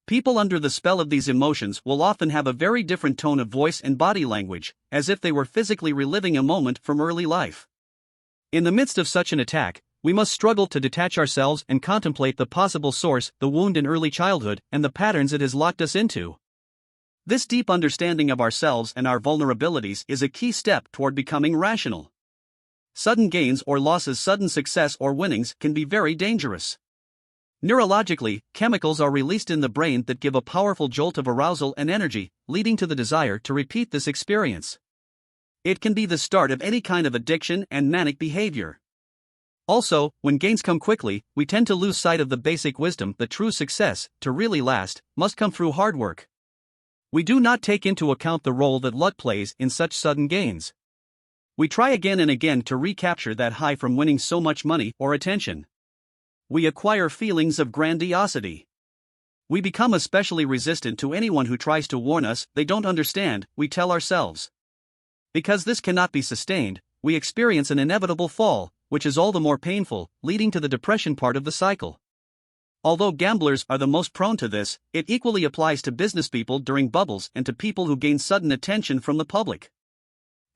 People under the spell of these emotions will often have a very different tone of voice and body language, as if they were physically reliving a moment from early life. In the midst of such an attack, we must struggle to detach ourselves and contemplate the possible source, the wound in early childhood, and the patterns it has locked us into. This deep understanding of ourselves and our vulnerabilities is a key step toward becoming rational. Sudden gains or losses, sudden success or winnings can be very dangerous. Neurologically, chemicals are released in the brain that give a powerful jolt of arousal and energy, leading to the desire to repeat this experience. It can be the start of any kind of addiction and manic behavior. Also, when gains come quickly, we tend to lose sight of the basic wisdom that true success, to really last, must come through hard work. We do not take into account the role that luck plays in such sudden gains. We try again and again to recapture that high from winning so much money or attention. We acquire feelings of grandiosity. We become especially resistant to anyone who tries to warn us they don't understand, we tell ourselves. Because this cannot be sustained, we experience an inevitable fall, which is all the more painful, leading to the depression part of the cycle. Although gamblers are the most prone to this, it equally applies to businesspeople during bubbles and to people who gain sudden attention from the public.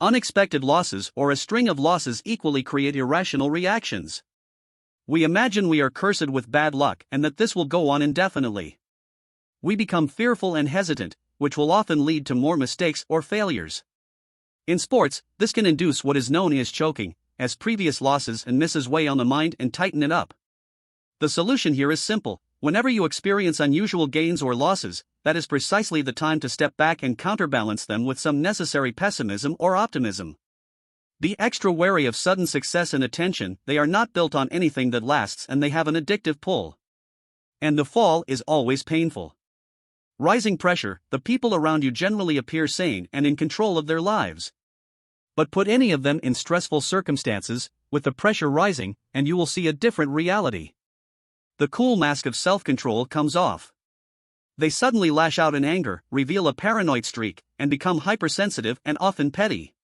Unexpected losses or a string of losses equally create irrational reactions. We imagine we are cursed with bad luck and that this will go on indefinitely. We become fearful and hesitant, which will often lead to more mistakes or failures. In sports, this can induce what is known as choking, as previous losses and misses weigh on the mind and tighten it up. The solution here is simple: whenever you experience unusual gains or losses, that is precisely the time to step back and counterbalance them with some necessary pessimism or optimism. Be extra wary of sudden success and attention, they are not built on anything that lasts and they have an addictive pull. And the fall is always painful. Rising pressure, the people around you generally appear sane and in control of their lives. But put any of them in stressful circumstances, with the pressure rising, and you will see a different reality. The cool mask of self-control comes off. They suddenly lash out in anger, reveal a paranoid streak, and become hypersensitive and often petty.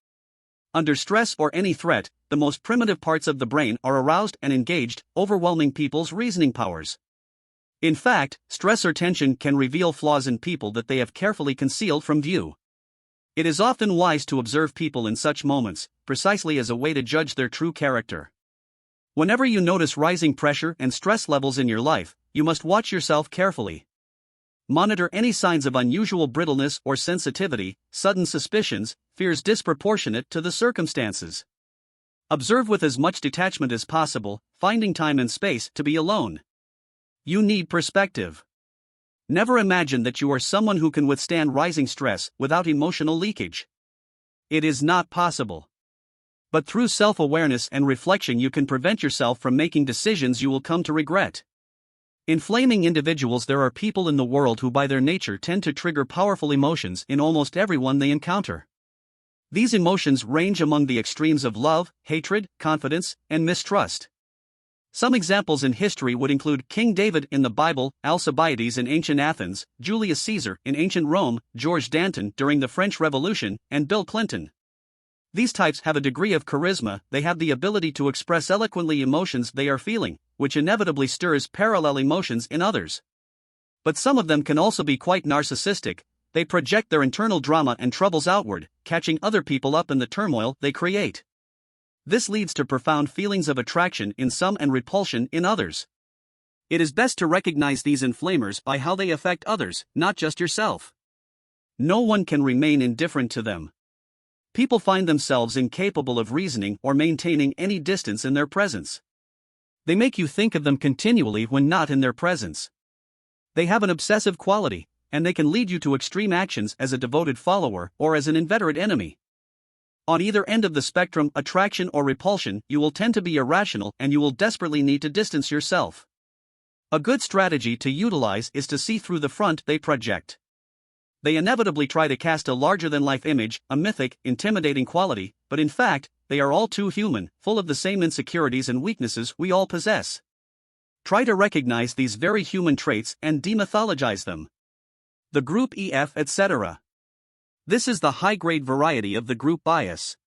Under stress or any threat, the most primitive parts of the brain are aroused and engaged, overwhelming people's reasoning powers. In fact, stress or tension can reveal flaws in people that they have carefully concealed from view. It is often wise to observe people in such moments, precisely as a way to judge their true character. Whenever you notice rising pressure and stress levels in your life, you must watch yourself carefully. Monitor any signs of unusual brittleness or sensitivity, sudden suspicions, fears disproportionate to the circumstances. Observe with as much detachment as possible, finding time and space to be alone. You need perspective. Never imagine that you are someone who can withstand rising stress without emotional leakage. It is not possible. But through self-awareness and reflection you can prevent yourself from making decisions you will come to regret. In flaming individuals, there are people in the world who by their nature tend to trigger powerful emotions in almost everyone they encounter. These emotions range among the extremes of love, hatred, confidence, and mistrust. Some examples in history would include King David in the Bible, Alcibiades in ancient Athens, Julius Caesar in ancient Rome, George Danton during the French Revolution, and Bill Clinton. These types have a degree of charisma, they have the ability to express eloquently emotions they are feeling, which inevitably stirs parallel emotions in others. But some of them can also be quite narcissistic. They project their internal drama and troubles outward, catching other people up in the turmoil they create. This leads to profound feelings of attraction in some and repulsion in others. It is best to recognize these inflamers by how they affect others, not just yourself. No one can remain indifferent to them. People find themselves incapable of reasoning or maintaining any distance in their presence. They make you think of them continually when not in their presence. They have an obsessive quality, and they can lead you to extreme actions as a devoted follower or as an inveterate enemy. On either end of the spectrum, attraction or repulsion, you will tend to be irrational and you will desperately need to distance yourself. A good strategy to utilize is to see through the front they project. They inevitably try to cast a larger-than-life image, a mythic, intimidating quality, but in fact, they are all too human, full of the same insecurities and weaknesses we all possess. Try to recognize these very human traits and demythologize them. The group EF, etc. This is the high-grade variety of the group bias.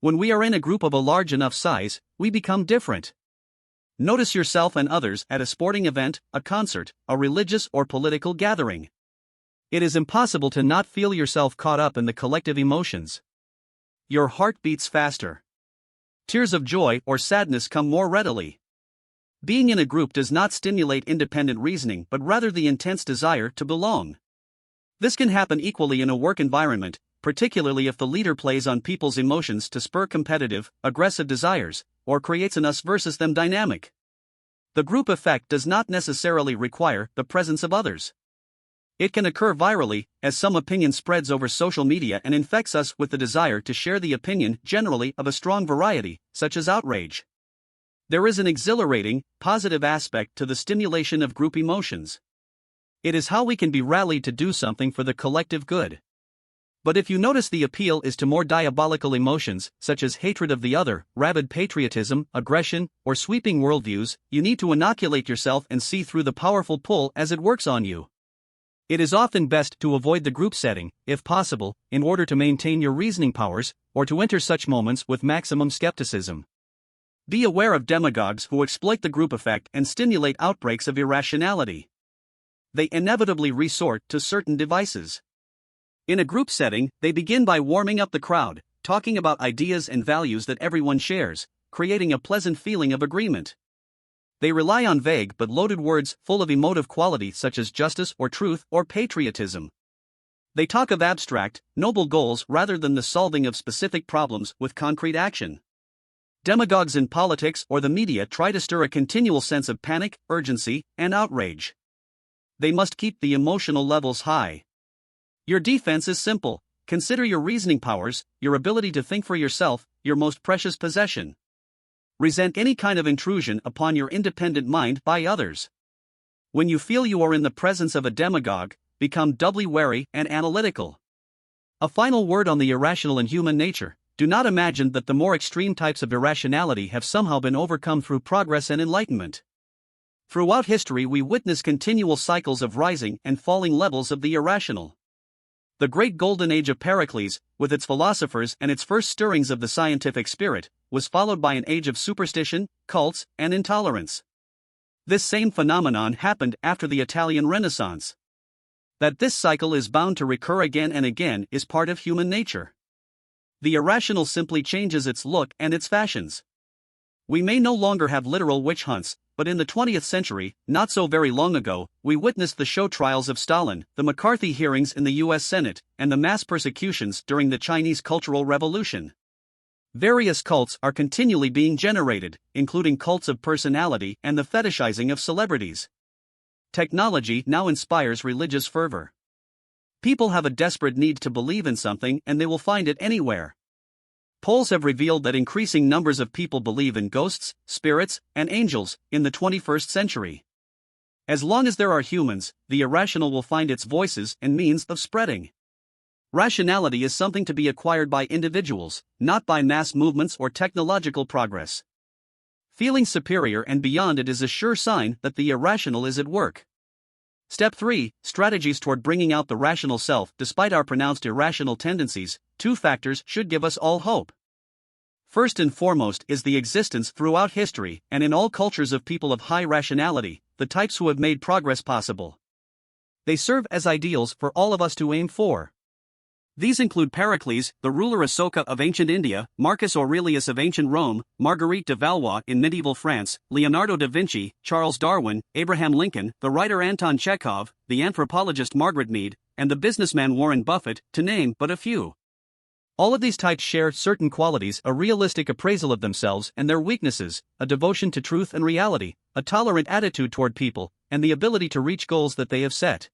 When we are in a group of a large enough size, we become different. Notice yourself and others at a sporting event, a concert, a religious or political gathering. It is impossible to not feel yourself caught up in the collective emotions. Your heart beats faster. Tears of joy or sadness come more readily. Being in a group does not stimulate independent reasoning but rather the intense desire to belong. This can happen equally in a work environment, particularly if the leader plays on people's emotions to spur competitive, aggressive desires, or creates an us versus them dynamic. The group effect does not necessarily require the presence of others. It can occur virally, as some opinion spreads over social media and infects us with the desire to share the opinion, generally of a strong variety, such as outrage. There is an exhilarating, positive aspect to the stimulation of group emotions. It is how we can be rallied to do something for the collective good. But if you notice the appeal is to more diabolical emotions, such as hatred of the other, rabid patriotism, aggression, or sweeping worldviews, you need to inoculate yourself and see through the powerful pull as it works on you. It is often best to avoid the group setting, if possible, in order to maintain your reasoning powers, or to enter such moments with maximum skepticism. Be aware of demagogues who exploit the group effect and stimulate outbreaks of irrationality. They inevitably resort to certain devices. In a group setting, they begin by warming up the crowd, talking about ideas and values that everyone shares, creating a pleasant feeling of agreement. They rely on vague but loaded words full of emotive quality such as justice or truth or patriotism. They talk of abstract, noble goals rather than the solving of specific problems with concrete action. Demagogues in politics or the media try to stir a continual sense of panic, urgency, and outrage. They must keep the emotional levels high. Your defense is simple. Consider your reasoning powers, your ability to think for yourself, your most precious possession. Resent any kind of intrusion upon your independent mind by others. When you feel you are in the presence of a demagogue, become doubly wary and analytical. A final word on the irrational in human nature: do not imagine that the more extreme types of irrationality have somehow been overcome through progress and enlightenment. Throughout history, we witness continual cycles of rising and falling levels of the irrational. The great golden age of Pericles, with its philosophers and its first stirrings of the scientific spirit, was followed by an age of superstition, cults, and intolerance. This same phenomenon happened after the Italian Renaissance. That this cycle is bound to recur again and again is part of human nature. The irrational simply changes its look and its fashions. We may no longer have literal witch hunts, but in the 20th century, not so very long ago, we witnessed the show trials of Stalin, the McCarthy hearings in the U.S. Senate, and the mass persecutions during the Chinese Cultural Revolution. Various cults are continually being generated, including cults of personality and the fetishizing of celebrities. Technology now inspires religious fervor. People have a desperate need to believe in something and they will find it anywhere. Polls have revealed that increasing numbers of people believe in ghosts, spirits, and angels in the 21st century. As long as there are humans, the irrational will find its voices and means of spreading. Rationality is something to be acquired by individuals, not by mass movements or technological progress. Feeling superior and beyond it is a sure sign that the irrational is at work. Step 3. Strategies toward bringing out the rational self. Despite our pronounced irrational tendencies, two factors should give us all hope. First and foremost is the existence throughout history and in all cultures of people of high rationality, the types who have made progress possible. They serve as ideals for all of us to aim for. These include Pericles, the ruler Asoka of ancient India, Marcus Aurelius of ancient Rome, Marguerite de Valois in medieval France, Leonardo da Vinci, Charles Darwin, Abraham Lincoln, the writer Anton Chekhov, the anthropologist Margaret Mead, and the businessman Warren Buffett, to name but a few. All of these types share certain qualities: a realistic appraisal of themselves and their weaknesses, a devotion to truth and reality, a tolerant attitude toward people, and the ability to reach goals that they have set.